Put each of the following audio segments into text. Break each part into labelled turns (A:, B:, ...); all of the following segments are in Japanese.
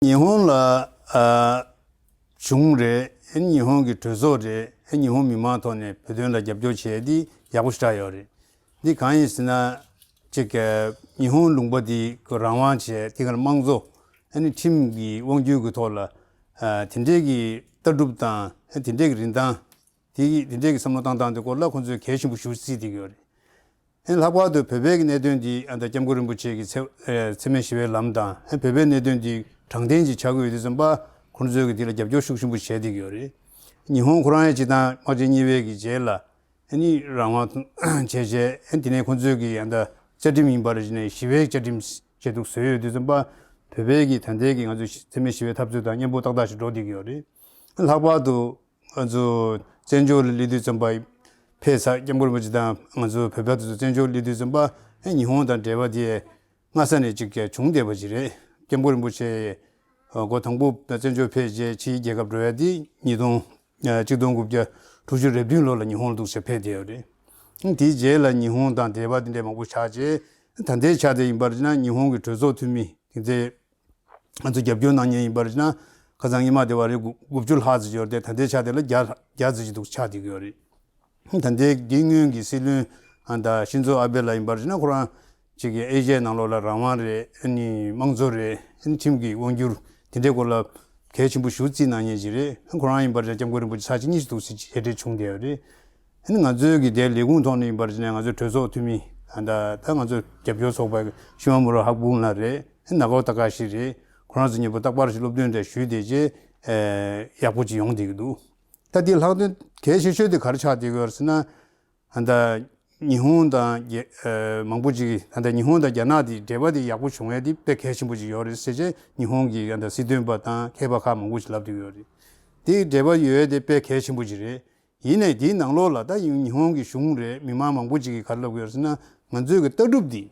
A: 日本ら中で日本嘅特色で日本民马头呢，不断来接触起的也不是这样的。你看意思呢，这个日本龙坡的个人玩起，这个忙做，你team嘅往久个头了，听这个得入当，听这个人当，听这个什么当的过了，可能开心不休息的个。라과도 베베기 내던지 안다 점고름 부치기 세메시베 람다 베베 내던지 장den지 차고 있어서 봐 군주기 뒤에 접조식심 부치디기요리 일본 코로나에 지다 어제니베기 제라 아니 라마 제제 엔티네 군주기 안다 제dim이 버리네 시베 제dim 제독 소요돼서 봐 베베기 단대기 아주 세메시베 탑주도 아니 뭐 딱다시 로디기요리 라과도 아주 전조를 리드 좀 봐. 회사 점골부지다 아주 배배도 전조 리드 좀 봐. 일본단 대바디에 마산에 직계 중대버지래. 점골부지에 고 정부 전조 페이지에 지계급 로야디 이동 지동국제 투주를 빌로라 일본도 세페디어리. 디제라 일본단 대바디에 먹고 차지 단대 차대 임바르나 일본의 조조투미 이제 아주 겹겨나니 임바르나 가장이마 대와리 굽줄 하즈여데 단대 차대를 야즈지도 차디거리. 단대 기능이 실은 안다 신조 아벨라 임바르나 그런 저기 에제 나로라 라마레 아니 망조레 팀기 원규 된대고라 개침부 슈지 나니지레 그런 임바르 점거는 뭐 사진이도 해대 총대열이 하는 아주기 될 리군톤이 임바르나 아주 저소 투미 안다 당 아주 개표소 바 시험으로 하고 나래 나가다가시리 그런 즈니부 딱 바르실로 되는데 슈디지 야부지 용디기도 다들 하던 개시셔도 가르쳐 되거스나 한다 일본다 망부지 한다 일본다 야나디 대바디 야구 중에디 백 개시부지 요리세제 일본기 한다 시드바다 개박하 망부지 랍디요리 디 대바 요에데 백 개시부지레 이내 디 낭로라다 일본기 중래 미마 망부지 갈라고 요스나 만주가 떠룹디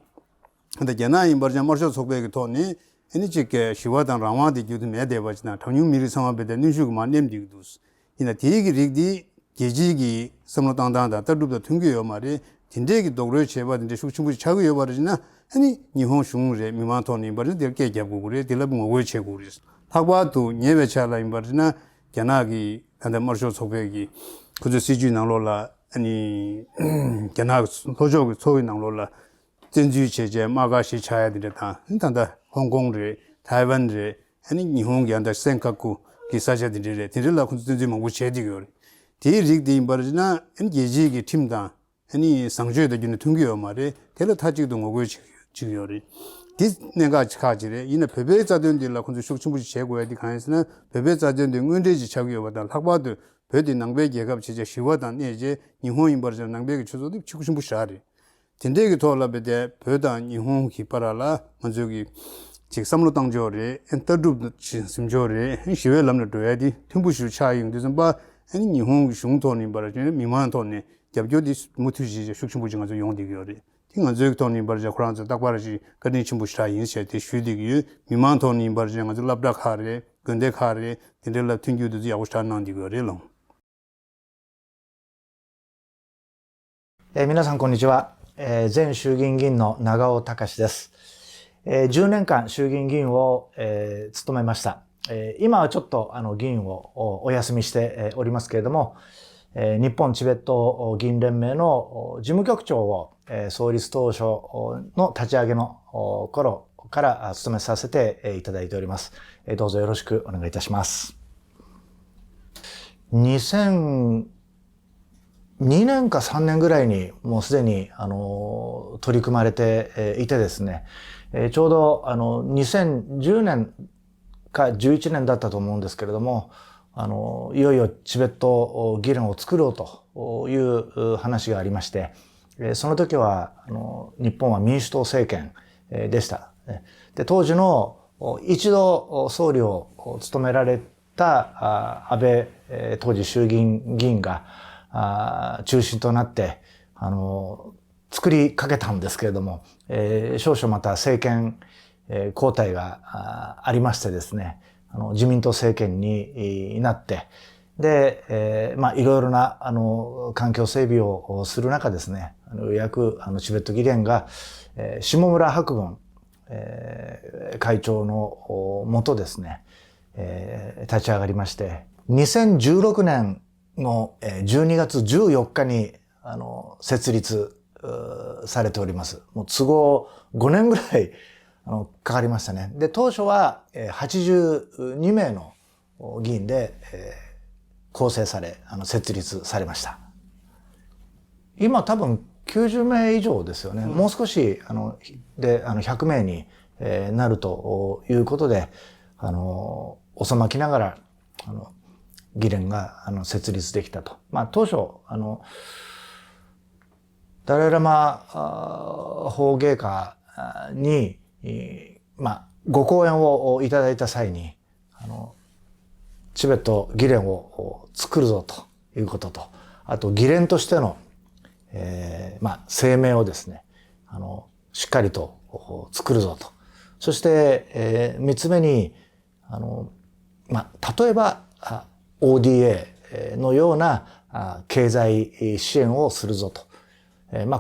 A: 한다 야나이 버전 머셔 속베기 토니 에니치케 시와단 라마디 주드 메데바지나 통유 미리 상업에데 뉴슈가 nem디도스 이나 디기 릭디 계지기 섬로당당다 떠룹도 튕겨요 말이 딘데기 도그로 제바딘데 숙충부지 차고요 말이나 아니 일본 중래 미만토니 버리 될게 잡고 그래 딜라봉 오고 채고 그래 타과도 예배차라 임버리나 견나기 한데 머쇼 속배기 그저 시주 나로라 아니 견나 도적 소위 나로라 전주 제제 마가시 차야 되다 인단다 홍콩리 타이완리 아니 일본기 한다 생각고 기사자들이 들으려 군주들이 뭐 제디고 디릭디 임버지나 엔게지기 팀다 아니 상주에도 주는 통기요 말에 텔레 타지도 오고 지요리 디 내가 가지래 이내 베베자된들라 군주 숙충부지 제고야디 간에서는 베베자된들 은대지 차고요 받아 학바도 베디 낭베 계급 지제 시와단 이제 일본 임버지 낭베기 추조도 축충부시아리 딘데기 돌아베데 베단 일본 기파라라 먼저기 직삼로 당조리 엔터룹 심조리 시외람로 도야디 템부슈 차잉 되선 바 아니 일본 중토니 바라지는 미만토니 잡조디 무투지 숙충부징가 좀 용디기요리 팅은 저기토니 바라지 그런저 딱 바라지 그니 침부시라 인시에 슈디기 미만토니 바라지가 좀 랍닥하레 근데 카레 딘델라 튕규도 야고스탄난디거리로
B: 皆さんこんにちは。前衆議院議員の長尾隆です。10年間衆議院議員を、務めました。今はちょっと議員をお休みしておりますけれども、日本チベット議員連盟の事務局長を、創立当初の立ち上げの頃から務めさせていただいております。どうぞよろしくお願いいたします。2002年か3年ぐらいにもうすでに取り組まれていてですね、ちょうど2010年か11年だったと思うんですけれども、いよいよチベット議連を作ろうという話がありまして、その時は日本は民主党政権でした。で、当時の一度総理を務められた安倍当時衆議院議員が中心となって作りかけたんですけれども、少々また政権交代がありましてですね、自民党政権になって、で、いろいろな環境整備をする中ですね、ようやくチベット議連が下村博文会長のもとですね、立ち上がりまして、2016年の12月14日に設立されております。もう都合5年ぐらいかかりましたね。で、当初は82名の議員で構成され、設立されました。今多分90名以上ですよね。もう少しで100名になるということで、収まきながら議連が設立できたと。当初ダライラマ法芸家にご講演をいただいた際にチベット議連を作るぞということと、あと議連としての声明をですねしっかりと作るぞと。そして3つ目に例えばODA のような経済支援をするぞと。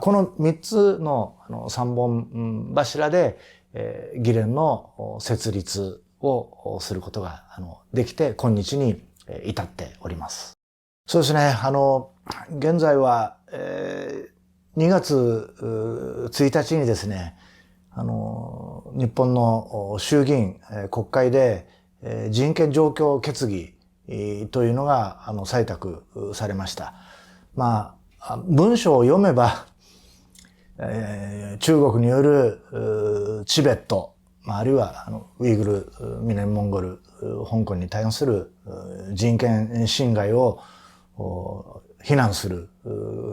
B: この3つの3本柱で議連の設立をすることができて今日に至っております。そうですね。現在は2月1日にですね、日本の衆議院国会で人権状況決議というのが採択されました。文章を読めば、中国によるチベット、あるいはウイグル、南モンゴル、香港に対する人権侵害を非難する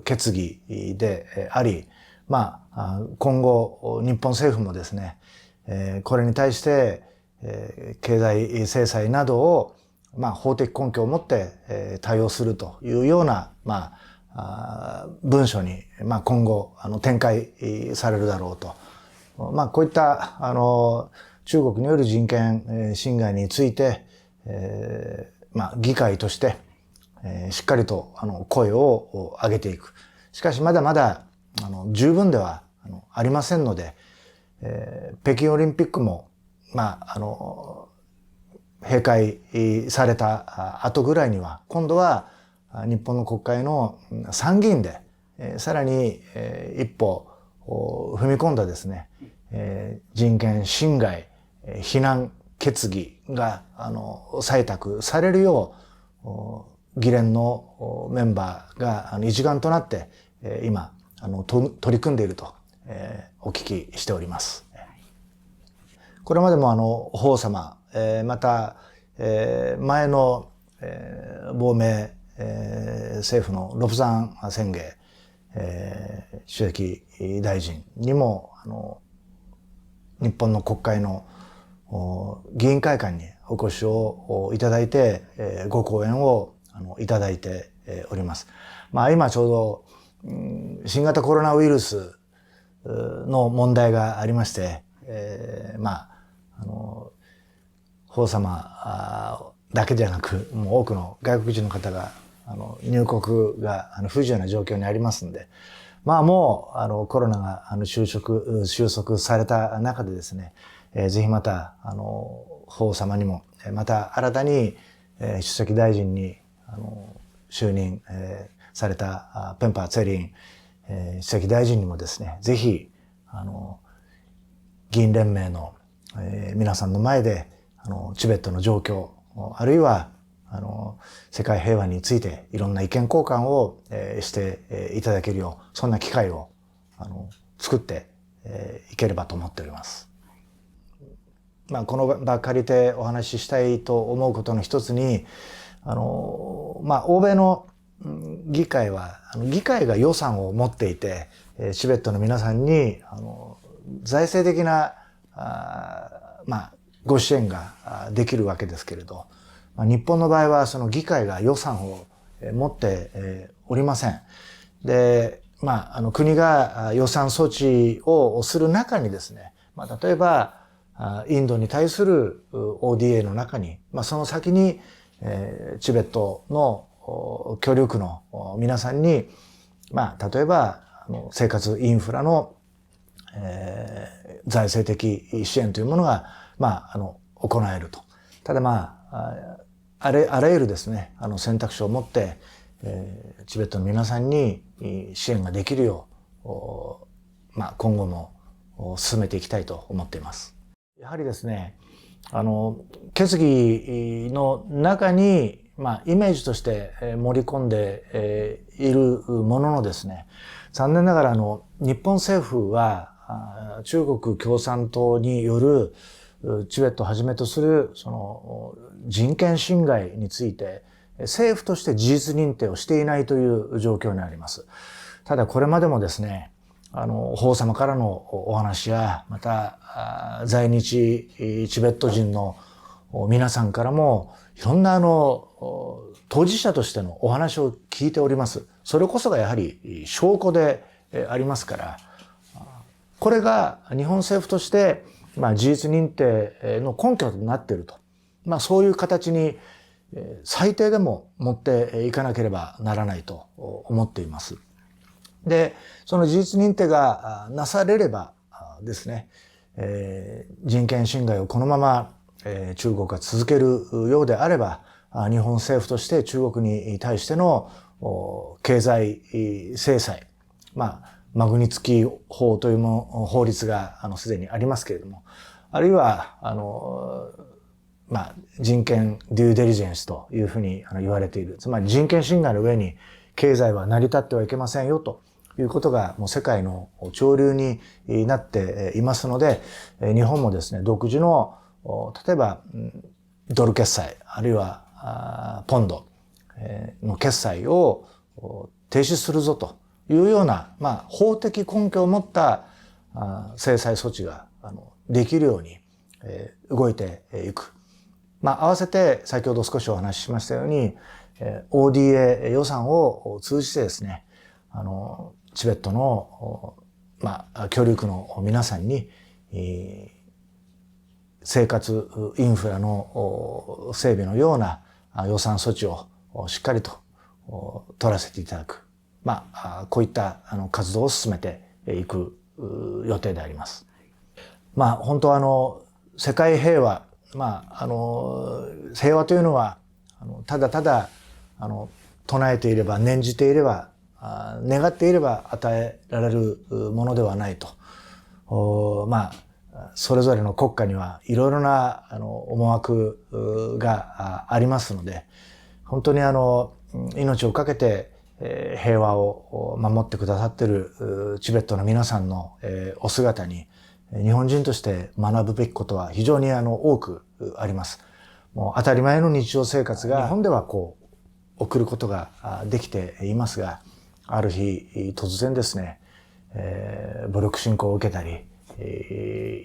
B: 決議であり、今後日本政府もですね、これに対して経済制裁などを法的根拠を持って対応するというような文書に今後展開されるだろうと。こういった中国による人権侵害について議会としてしっかりと声を上げていく。しかしまだまだ十分ではありませんので、北京オリンピックも閉会された後ぐらいには今度は日本の国会の参議院でさらに一歩踏み込んだですね人権侵害非難決議が採択されるよう議連のメンバーが一丸となって今取り組んでいるとお聞きしております。これまでも法様また前の亡命政府のロプザン宣言主席大臣にも日本の国会の議員会館にお越しをいただいてご講演をいただいております。今ちょうど新型コロナウイルスの問題がありまして法様だけではなくもう多くの外国人の方が入国が不自由な状況にありますんでもうコロナが収束された中でですねぜひまた法様にもまた新たに主席大臣に就任されたペンパー・ツェリン主席大臣にもですねぜひ議員連盟の皆さんの前でチベットの状況あるいは世界平和についていろんな意見交換をしていただけるようそんな機会を作っていければと思っております。この場借りてお話ししたいと思うことの一つに欧米の議会は議会が予算を持っていてチベットの皆さんに財政的なご支援ができるわけですけれど日本の場合はその議会が予算を持っておりません。で、国が予算措置をする中にですね、例えばインドに対する ODA の中に、その先にチベットの協力の皆さんに、例えば生活インフラの財政的支援というものが、行えると。ただあらゆるですね、選択肢を持って、チベットの皆さんに支援ができるよう、今後も進めていきたいと思っています。やはりですね、決議の中に、イメージとして盛り込んでいるもののですね、残念ながら日本政府は中国共産党によるチベットをはじめとするその人権侵害について政府として事実認定をしていないという状況にあります。ただこれまでもですね、法様からのお話や、また在日チベット人の皆さんからもいろんな当事者としてのお話を聞いております。それこそがやはり証拠でありますから、これが日本政府として事実認定の根拠となっていると。そういう形に最低でも持っていかなければならないと思っています。で、その事実認定がなされればですね、人権侵害をこのまま中国が続けるようであれば、日本政府として中国に対しての経済制裁、マグニツキー法という法律がすでにありますけれども、あるいは人権デューデリジェンスというふうに言われている、つまり人権侵害の上に経済は成り立ってはいけませんよということがもう世界の潮流になっていますので、日本もですね、独自の例えばドル決済あるいはポンドの決済を停止するぞというような、法的根拠を持った制裁措置ができるように動いていく。合わせて先ほど少しお話ししましたように ODA 予算を通じてですね、チベットの協力の皆さんに生活インフラの整備のような予算措置をしっかりと取らせていただく。こういった活動を進めていく予定であります。本当世界平和、平和というのはただただ唱えていれば念じていれば願っていれば与えられるものではないと。それぞれの国家にはいろいろな思惑がありますので、本当に命を懸けて平和を守ってくださっているチベットの皆さんのお姿に日本人として学ぶべきことは非常に多くあります。もう当たり前の日常生活が日本では送ることができていますが、ある日突然ですね、武力侵攻を受けたり、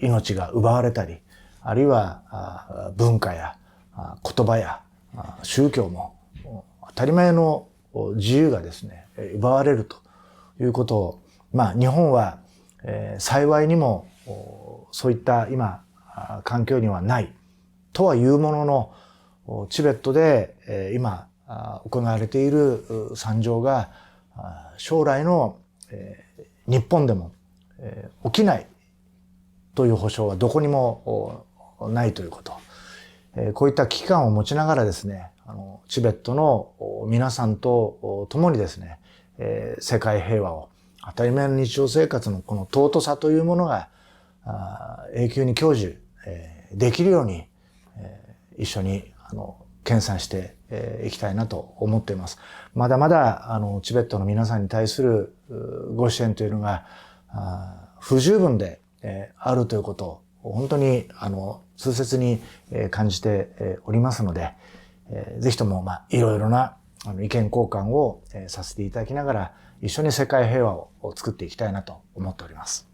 B: 命が奪われたり、あるいは文化や言葉や宗教も当たり前の自由がですね奪われるということを、日本は幸いにもそういった今環境にはないとはいうものの、チベットで今行われている惨状が将来の日本でも起きないという保証はどこにもないということ。こういった危機感を持ちながらですね、チベットの皆さんと共にですね、世界平和を当たり前の日常生活のこの尊さというものが永久に享受できるように一緒に研鑽していきたいなと思っています。まだまだチベットの皆さんに対するご支援というのが不十分であるということを本当に痛切に感じておりますので、ぜひともいろいろな意見交換をさせていただきながら一緒に世界平和を作っていきたいなと思っております。